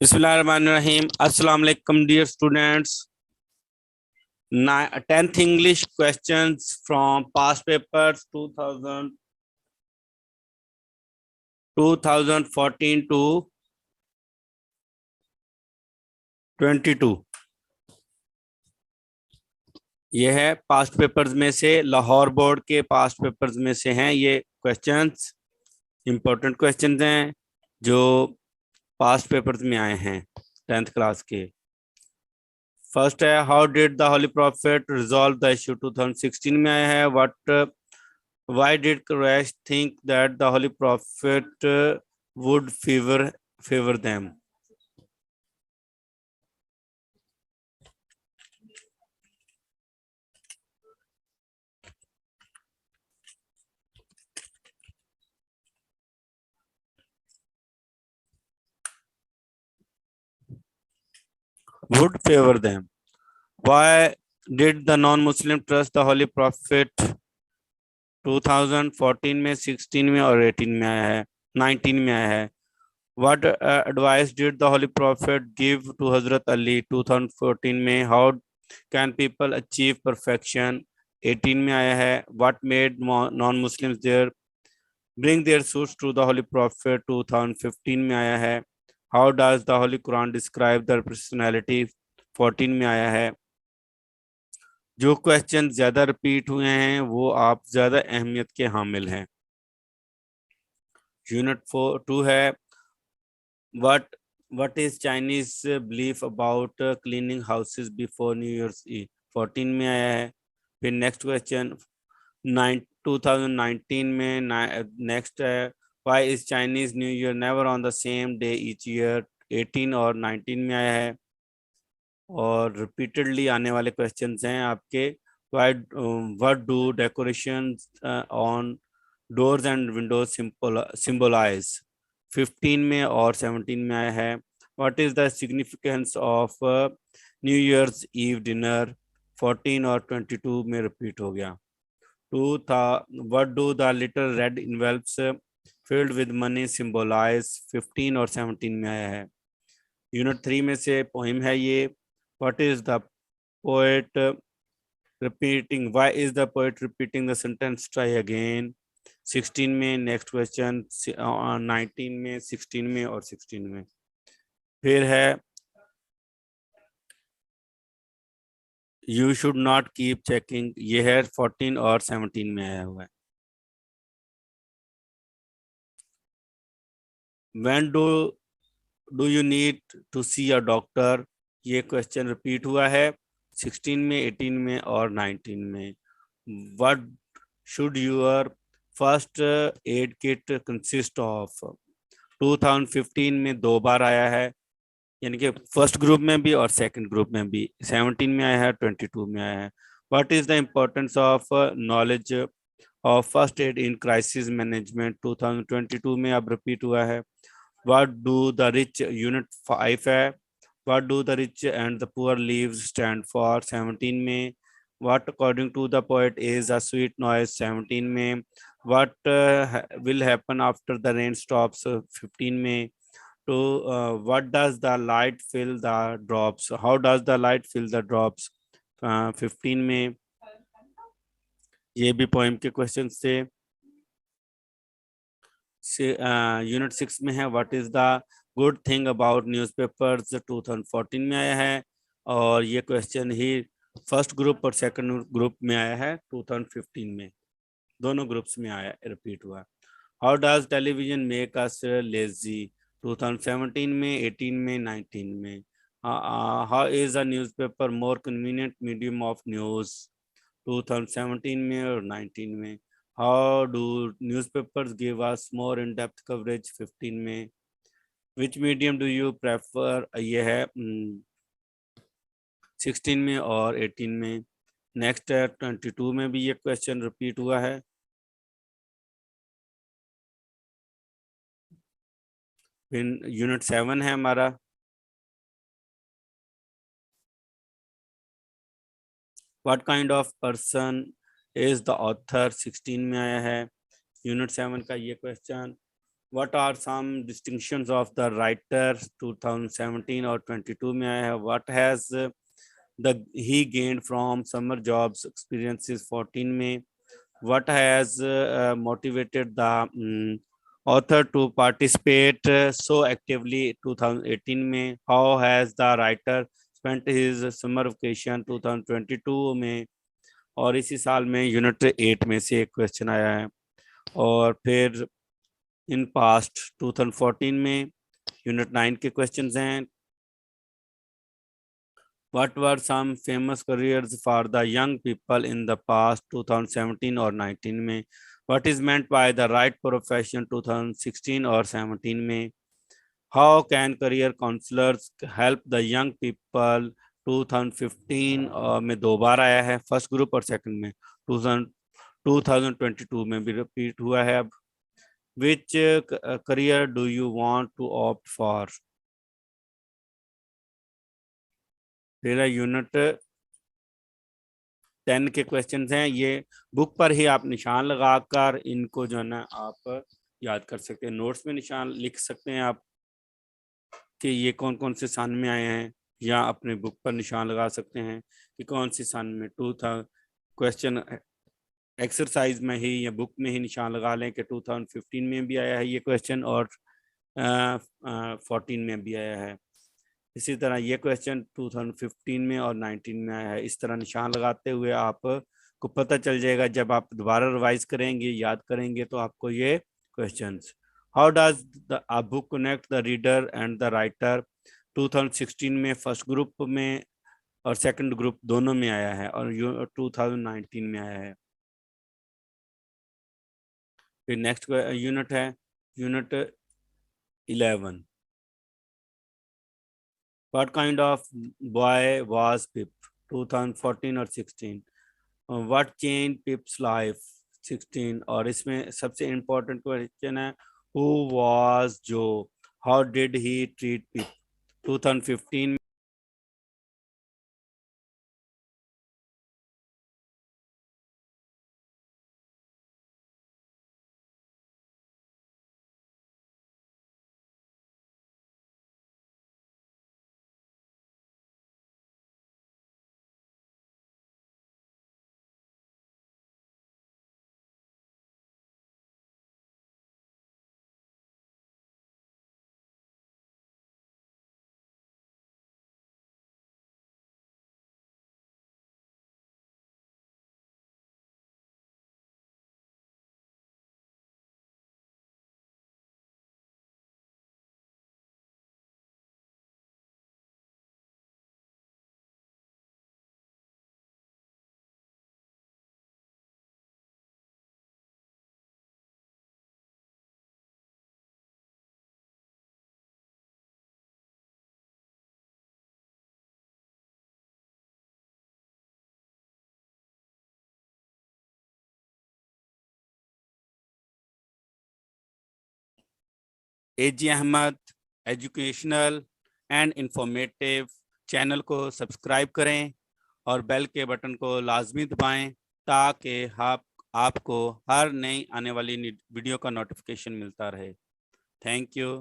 Bismillahirrahmanirrahim. Assalamu alaikum, dear students. 10th English questions from past papers 2014 to 22. ये है past papers में से, Lahore board के पास्ट पेपर्स में से हैं ये क्वेश्चंस। इंपॉर्टेंट क्वेश्चंस हैं जो पास्ट पेपर्स में आए हैं 10th क्लास के। फर्स्ट है, how did the holy prophet resolve the issue. 2016 में आया है। Why did crash think that the holy prophet would favour them. would favor them. Why did the non-Muslim trust the Holy Prophet? 2014 में, 16 में और 18 में आया है, 19 में आया है। What advice did the Holy Prophet give to Hazrat Ali? 2014 में। How can people achieve perfection? 18 में आया है। What made non-Muslims bring their suits to the Holy Prophet? 2015 में आया है। How does the Holy Quran describe their personality? 14 में आया है। जो क्वेश्चन ज्यादा रिपीट हुए हैं वो आप ज्यादा अहमियत के हामिल हैं। यूनिट 2 है, what is Chinese belief about cleaning houses before New Year's Eve? 14 में आया है। फिर नेक्स्ट क्वेश्चन 2019 में नेक्स्ट है, why is Chinese New Year never on the same day each year? 18 और 19 में आया है। और रिपीटेडली आने वाले क्वेश्चंस हैं आपके, what do decorations on doors and windows symbolize? 15 में और 17 में आया है। what is the significance of New Year's Eve dinner? 14 और 22 में रिपीट हो गया। what do the little red envelopes filled with money symbolize? 15 और 17 में आया है। यूनिट 3 में से पोइम है ये, what is the poet repeating? Why is the poet repeating the sentence try again? 16 में। नेक्स्ट क्वेश्चन 19 में, 16 में और 16 में। फिर है, you should not keep checking, ये है 14 और 17 में आया हुआ है। when do you need to see a doctor? ये क्वेश्चन रिपीट हुआ है 16 में, 18 में और 19 में। what should your first aid kit consist of? 2015 में 2 बार आया है, यानी कि फर्स्ट ग्रुप में भी और सेकंड ग्रुप में भी। 17 में आया है, 22 में आया है। what is the importance of knowledge of first aid in crisis management? 2022 में अब रिपीट हुआ है। what do the rich, unit 5 है, what do the rich and the poor leaves stand for? 17 में। what according to the poet is a sweet noise? 17 में। what will happen after the rain stops? 15 में। to what does the light fill the drops? how does the light fill the drops? 15 में। ये भी poem के question थे। Unit 6 में है, what is the good thing about newspapers? 2014 में आया है और ये क्वेश्चन ही फर्स्ट ग्रुप और सेकंड ग्रुप में आया है 2015 में। दोनों ग्रुप्स में आया, रिपीट हुआ। How does television make us lazy? 2017 में, 18 में, 19 में। How is a newspaper more convenient medium of news? 2017 में और 19 में। How do newspapers give us more in-depth coverage? 15 में। Which medium do you prefer? ये है 16 में और 18 में। नेक्स्ट है 22 में भी ये क्वेश्चन रिपीट हुआ है। फिर यूनिट 7 है हमारा, What kind of person is the author? 16 में आया है यूनिट 7 का ये question. What are some distinctions of the writer 2017 और 22 में आया है? What has he gained from summer jobs experiences 14 में? What has motivated the author to participate so actively 2018 में? How has the writer spent his summer vacation 2022 में? और इसी साल में यूनिट 8 में से एक क्वेश्चन आया है। और फिर इन पास्ट 2014 में यूनिट 9 के क्वेश्चंस हैं। What were some famous careers for the young people in the past 2017 और 19 में? What is meant by the right profession 2016 और 17 में? How can career counselors help the young people 2015 में 2 बार आया है, फर्स्ट ग्रुप और सेकंड में। 2022 में भी रिपीट हुआ है। अब which career do you want to opt for? फिर यूनिट 10 के क्वेश्चंस हैं। ये बुक पर ही आप निशान लगाकर इनको जो है ना आप याद कर सकते हैं। नोट्स में निशान लिख सकते हैं आप कि ये कौन कौन से सन में आए हैं, या अपने बुक पर निशान लगा सकते हैं कि कौन सी सन में। 2000 क्वेश्चन एक्सरसाइज में ही या बुक में ही निशान लगा लें कि 2015 में भी आया है ये क्वेश्चन और 14 में भी आया है। इसी तरह ये क्वेश्चन 2015 में और 19 में आया है। इस तरह निशान लगाते हुए आपको पता चल जाएगा, जब आप दोबारा रिवाइज करेंगे, याद करेंगे, तो आपको ये questions. How does the book connect the reader and the writer 2016 में फर्स्ट ग्रुप में और सेकंड ग्रुप दोनों में आया है, और 2019 में आया है। फिर नेक्स्ट यूनिट है unit 11। What kind of boy was Pip 2014 और 16? What changed Pip's life 16? और इसमें सबसे इम्पोर्टेंट क्वेश्चन है Who was Joe? How did he treat Pip 2015? AG Ahmad educational and informative channel को सब्सक्राइब करें और बेल के बटन को लाजमी दबाएं ताकि आपको हर नई आने वाली वीडियो का नोटिफिकेशन मिलता रहे। Thank you.